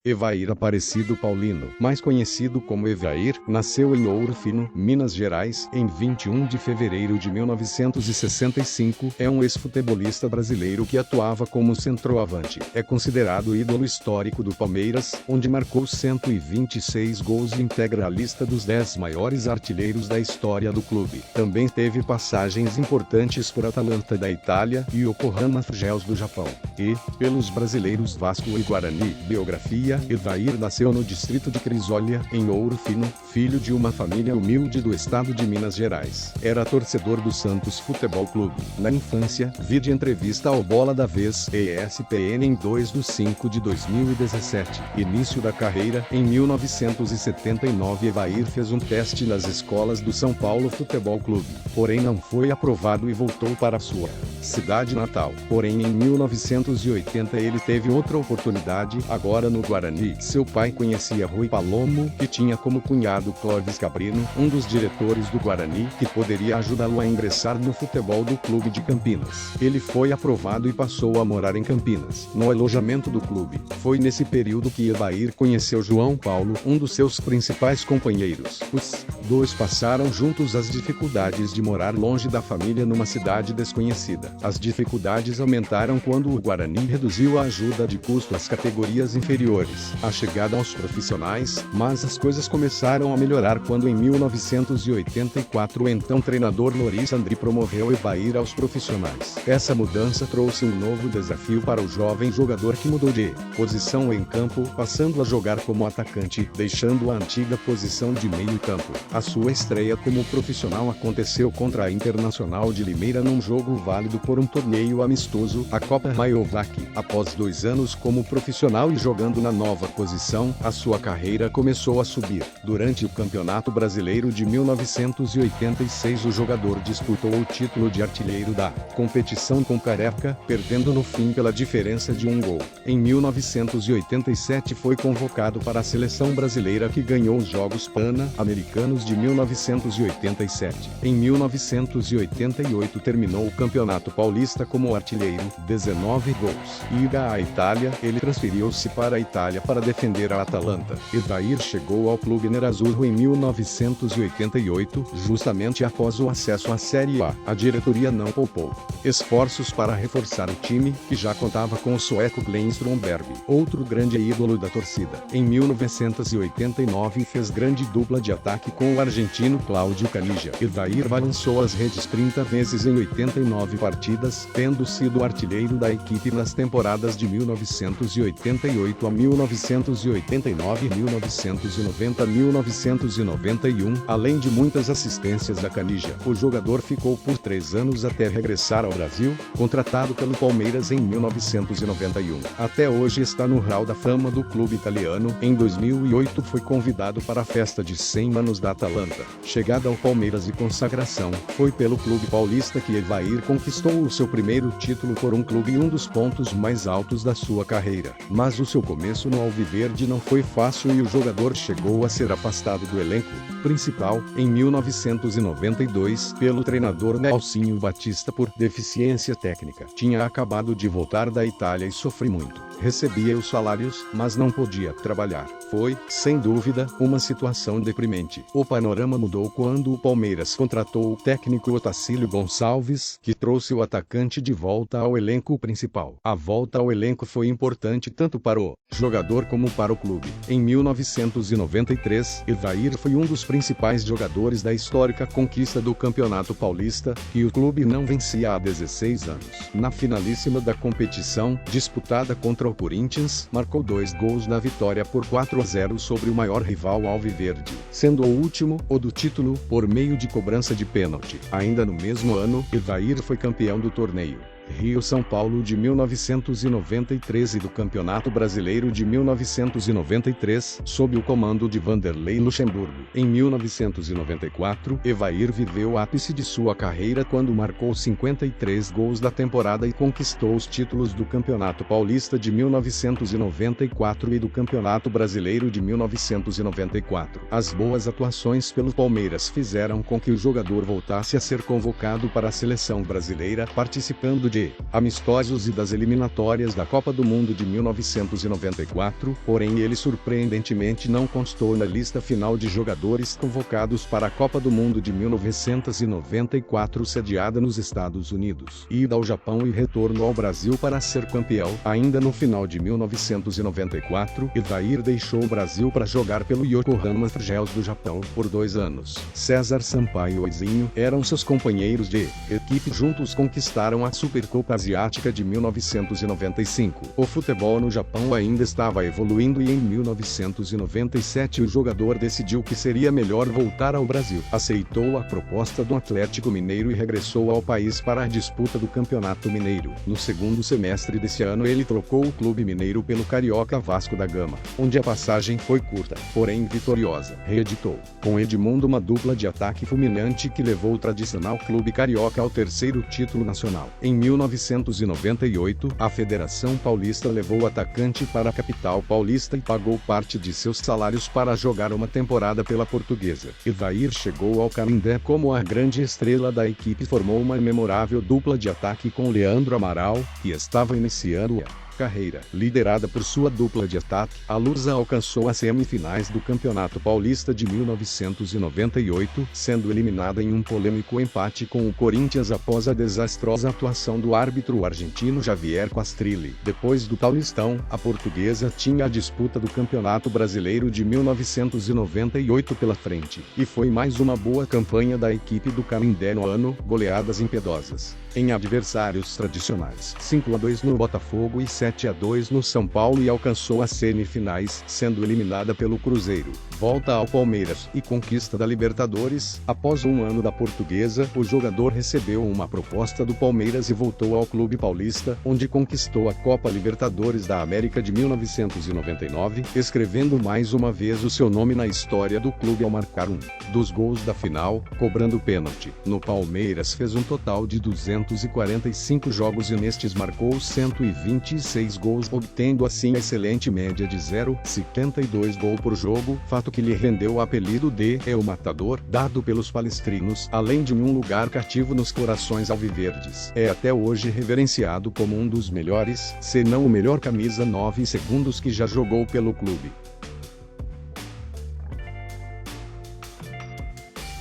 Evair Aparecido Paulino, mais conhecido como Evair, nasceu em Ouro Fino, Minas Gerais, em 21 de fevereiro de 1965. É um ex-futebolista brasileiro que atuava como centroavante. É considerado ídolo histórico do Palmeiras, onde marcou 126 gols e integra a lista dos 10 maiores artilheiros da história do clube. Também teve passagens importantes por Atalanta da Itália e Yokohama Frigels do Japão. E, pelos brasileiros Vasco e Guarani. Biografia: Evair nasceu no distrito de Crisólia, em Ouro Fino, filho de uma família humilde do estado de Minas Gerais. Era torcedor do Santos Futebol Clube. Na infância, vide entrevista ao Bola da Vez, ESPN em 2/5/2017. Início da carreira: em 1979 Evair fez um teste nas escolas do São Paulo Futebol Clube, porém não foi aprovado e voltou para sua cidade natal. Porém em 1980 ele teve outra oportunidade, agora no Guarani. Seu pai conhecia Rui Palomo, que tinha como cunhado Clóvis Cabrino, um dos diretores do Guarani, que poderia ajudá-lo a ingressar no futebol do clube de Campinas. Ele foi aprovado e passou a morar em Campinas, no alojamento do clube. Foi nesse período que Evair conheceu João Paulo, um dos seus principais companheiros. Os dois passaram juntos as dificuldades de morar longe da família numa cidade desconhecida. As dificuldades aumentaram quando o Guarani reduziu a ajuda de custo às categorias inferiores, a chegada aos profissionais, mas as coisas começaram a melhorar quando em 1984 o então treinador Loris Andri promoveu Evair aos profissionais. Essa mudança trouxe um novo desafio para o jovem jogador, que mudou de posição em campo, passando a jogar como atacante, deixando a antiga posição de meio campo. A sua estreia como profissional aconteceu contra a Internacional de Limeira num jogo válido por um torneio amistoso, a Copa Rayovac. Após 2 anos como profissional e jogando na nova posição, a sua carreira começou a subir. Durante o Campeonato Brasileiro de 1986 o jogador disputou o título de artilheiro da competição com Careca, perdendo no fim pela diferença de 1 gol. Em 1987 foi convocado para a seleção brasileira, que ganhou os Jogos Pan-Americanos de 1987. Em 1988 terminou o Campeonato Paulista como artilheiro, 19 gols. Ida à Itália, ele transferiu-se para a Itália para defender a Atalanta. Evair chegou ao clube nerazzurro em 1988, justamente após o acesso à Série A. A diretoria não poupou esforços para reforçar o time, que já contava com o sueco Glenn Stromberg, outro grande ídolo da torcida. Em 1989 fez grande dupla de ataque com o argentino Cláudio Canija. Evair balançou as redes 30 vezes em 89 partidas, tendo sido artilheiro da equipe nas temporadas de 1988 a 1989 e 1990 a 1991, além de muitas assistências da Canija. O jogador ficou por 3 anos até regressar ao Brasil, contratado pelo Palmeiras em 1991. Até hoje está no hall da fama do clube italiano. Em 2008 foi convidado para a festa de 100 anos da Atalanta. Chegada ao Palmeiras e consagração, foi pelo clube paulista que Evair conquistou o seu primeiro título por um clube e um dos pontos mais altos da sua carreira. Mas o seu começo no alviverde não foi fácil e o jogador chegou a ser afastado do elenco principal, em 1992, pelo treinador Nelsinho Batista por deficiência técnica. Tinha acabado de voltar da Itália e sofri muito. Recebia os salários, mas não podia trabalhar. Foi, sem dúvida, uma situação deprimente. O panorama mudou quando o Palmeiras contratou o técnico Otacílio Gonçalves, que trouxe o atacante de volta ao elenco principal. A volta ao elenco foi importante tanto para o jogador como para o clube. Em 1993, Evair foi um dos principais jogadores da histórica conquista do Campeonato Paulista, que o clube não vencia há 16 anos. Na finalíssima da competição, disputada contra o Corinthians, marcou 2 gols na vitória por 4-0 sobre o maior rival alviverde, sendo o último, o do título, por meio de cobrança de pênalti. Ainda no mesmo ano, Evair foi campeão do torneio Rio-São Paulo de 1993 e do Campeonato Brasileiro de 1993, sob o comando de Vanderlei Luxemburgo. Em 1994, Evair viveu o ápice de sua carreira quando marcou 53 gols da temporada e conquistou os títulos do Campeonato Paulista de 1994 e do Campeonato Brasileiro de 1994. As boas atuações pelo Palmeiras fizeram com que o jogador voltasse a ser convocado para a seleção brasileira, participando de de amistosos e das eliminatórias da Copa do Mundo de 1994, porém ele surpreendentemente não constou na lista final de jogadores convocados para a Copa do Mundo de 1994 sediada nos Estados Unidos. Ida ao Japão e retorno ao Brasil para ser campeão. Ainda no final de 1994, Evair deixou o Brasil para jogar pelo Yokohama Freegers do Japão por 2 anos. César Sampaio e Oizinho eram seus companheiros de equipe, juntos conquistaram a Supercopa Asiática de 1995. O futebol no Japão ainda estava evoluindo e em 1997 o jogador decidiu que seria melhor voltar ao Brasil. Aceitou a proposta do Atlético Mineiro e regressou ao país para a disputa do Campeonato Mineiro. No segundo semestre desse ano ele trocou o Clube Mineiro pelo Carioca Vasco da Gama, onde a passagem foi curta, porém vitoriosa. Reeditou com Edmundo uma dupla de ataque fulminante que levou o tradicional Clube Carioca ao terceiro título nacional. Em 1998, a Federação Paulista levou o atacante para a capital paulista e pagou parte de seus salários para jogar uma temporada pela Portuguesa. Evair chegou ao Canindé como a grande estrela da equipe e formou uma memorável dupla de ataque com Leandro Amaral, que estava iniciando a carreira. Liderada por sua dupla de ataque, a Lusa alcançou as semifinais do Campeonato Paulista de 1998, sendo eliminada em um polêmico empate com o Corinthians após a desastrosa atuação do árbitro argentino Javier Castrilli. Depois do Paulistão, a Portuguesa tinha a disputa do Campeonato Brasileiro de 1998 pela frente, e foi mais uma boa campanha da equipe do Canindé no ano, goleadas impiedosas em adversários tradicionais. 5-2 no Botafogo e 7-2 no São Paulo, e alcançou as semifinais, sendo eliminada pelo Cruzeiro. Volta ao Palmeiras e conquista da Libertadores. Após um ano da Portuguesa, o jogador recebeu uma proposta do Palmeiras e voltou ao Clube Paulista, onde conquistou a Copa Libertadores da América de 1999, escrevendo mais uma vez o seu nome na história do clube ao marcar um dos gols da final, cobrando pênalti. No Palmeiras fez um total de 245 jogos e nestes marcou 126 gols, obtendo assim a excelente média de 0,72 gol por jogo, fato que lhe rendeu o apelido de El Matador, dado pelos palestrinos, além de um lugar cativo nos corações alviverdes. É até hoje reverenciado como um dos melhores, se não o melhor camisa 9 segundos que já jogou pelo clube.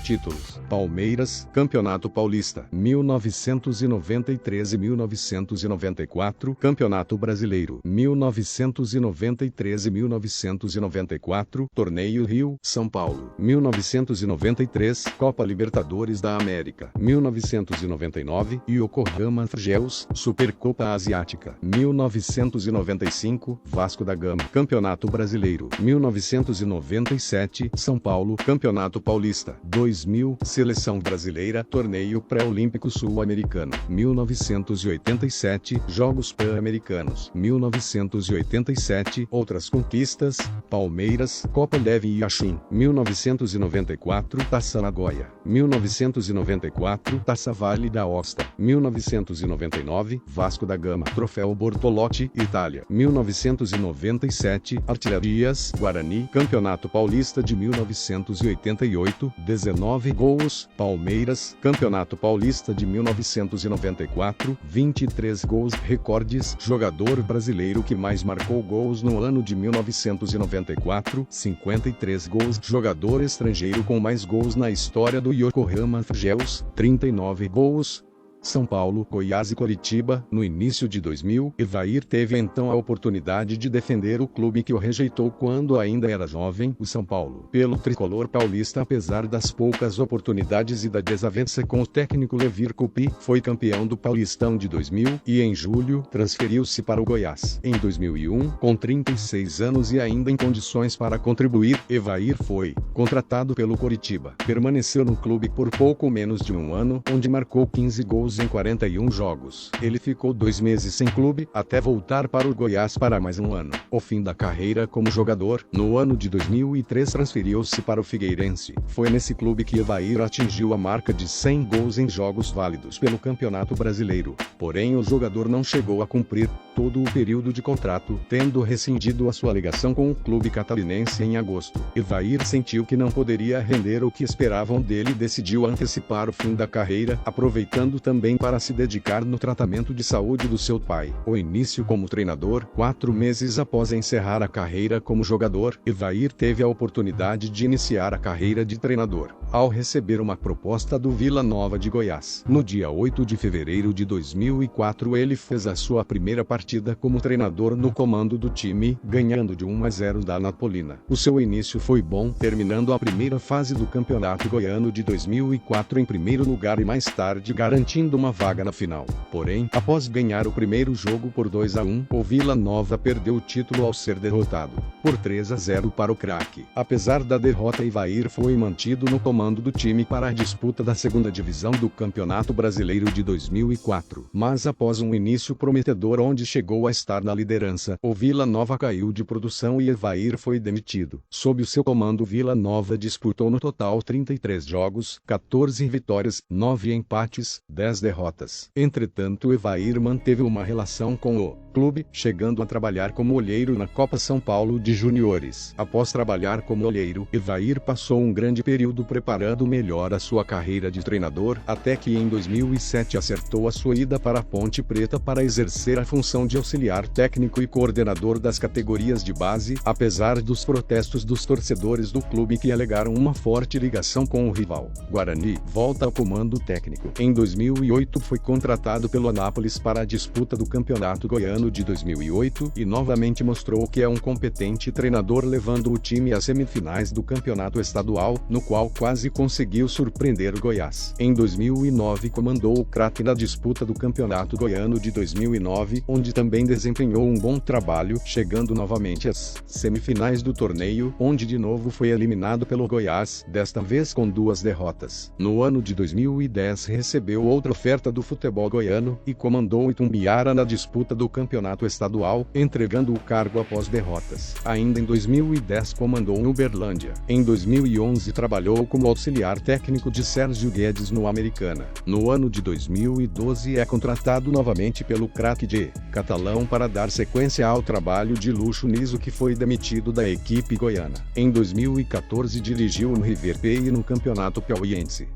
Títulos: Palmeiras, Campeonato Paulista, 1993 e 1994, Campeonato Brasileiro, 1993 e 1994, Torneio Rio, São Paulo, 1993, Copa Libertadores da América, 1999, Yokohama Freegers, Supercopa Asiática, 1995, Vasco da Gama, Campeonato Brasileiro, 1997, São Paulo, Campeonato Paulista, 2000, Seleção Brasileira, Torneio Pré-Olímpico Sul-Americano, 1987, Jogos Pan-Americanos, 1987, outras conquistas: Palmeiras, Copa Leve Yashin, 1994, Taça Nagoya, 1994, Taça Vale da Aosta, 1999, Vasco da Gama, Troféu Bortolotti, Itália, 1997, Artilharias, Guarani, Campeonato Paulista de 1988, 19 gols, Palmeiras, Campeonato Paulista de 1994, 23 gols, recordes, jogador brasileiro que mais marcou gols no ano de 1994, 53 gols, jogador estrangeiro com mais gols na história do Yokohama Freegers, 39 gols. São Paulo, Goiás e Coritiba. No início de 2000, Evair teve então a oportunidade de defender o clube que o rejeitou quando ainda era jovem, o São Paulo. Pelo tricolor paulista, apesar das poucas oportunidades e da desavença com o técnico Levir Coupe, foi campeão do Paulistão de 2000 e em julho transferiu-se para o Goiás. Em 2001, com 36 anos e ainda em condições para contribuir, Evair foi contratado pelo Coritiba. Permaneceu no clube por pouco menos de um ano, onde marcou 15 gols em 41 jogos. Ele ficou 2 meses sem clube, até voltar para o Goiás para mais um ano. O fim da carreira como jogador, no ano de 2003 transferiu-se para o Figueirense. Foi nesse clube que Evair atingiu a marca de 100 gols em jogos válidos pelo Campeonato Brasileiro. Porém, o jogador não chegou a cumprir todo o período de contrato, tendo rescindido a sua ligação com o clube catarinense em agosto. Evair sentiu que não poderia render o que esperavam dele e decidiu antecipar o fim da carreira, aproveitando também também para se dedicar no tratamento de saúde do seu pai. O início como treinador: 4 meses após encerrar a carreira como jogador, Evair teve a oportunidade de iniciar a carreira de treinador, ao receber uma proposta do Vila Nova de Goiás. No dia 8 de fevereiro de 2004 ele fez a sua primeira partida como treinador no comando do time, ganhando de 1-0 da Napolina. O seu início foi bom, terminando a primeira fase do Campeonato Goiano de 2004 em primeiro lugar e mais tarde garantindo uma vaga na final. Porém, após ganhar o primeiro jogo por 2-1, o Vila Nova perdeu o título ao ser derrotado por 3-0 para o craque. Apesar da derrota, Evair foi mantido no comando do time para a disputa da segunda divisão do Campeonato Brasileiro de 2004. Mas após um início prometedor onde chegou a estar na liderança, o Vila Nova caiu de produção e Evair foi demitido. Sob o seu comando, o Vila Nova disputou no total 33 jogos, 14 vitórias, 9 empates, 10 derrotas. Entretanto, Evair manteve uma relação com o clube, chegando a trabalhar como olheiro na Copa São Paulo de Juniores. Após trabalhar como olheiro, Evair passou um grande período preparando melhor a sua carreira de treinador, até que em 2007 acertou a sua ida para a Ponte Preta para exercer a função de auxiliar técnico e coordenador das categorias de base, apesar dos protestos dos torcedores do clube que alegaram uma forte ligação com o rival. Guarani volta ao comando técnico. Em 2008 foi contratado pelo Anápolis para a disputa do Campeonato Goiano de 2008 e novamente mostrou que é um competente treinador, levando o time às semifinais do Campeonato Estadual, no qual quase conseguiu surpreender o Goiás. Em 2009 comandou o Craque na disputa do Campeonato Goiano de 2009, onde também desempenhou um bom trabalho, chegando novamente às semifinais do torneio, onde de novo foi eliminado pelo Goiás, desta vez com 2 derrotas. No ano de 2010 recebeu outra oferta do futebol goiano e comandou o Itumbiara na disputa do Campeonato Estadual, entregando o cargo após derrotas. Ainda em 2010 comandou o Uberlândia. Em 2011 trabalhou como auxiliar técnico de Sérgio Guedes no Americana. No ano de 2012 é contratado novamente pelo Craque de Catalão para dar sequência ao trabalho de Lucho Niso, que foi demitido da equipe goiana. Em 2014 dirigiu no River Plate no Campeonato Piauiense.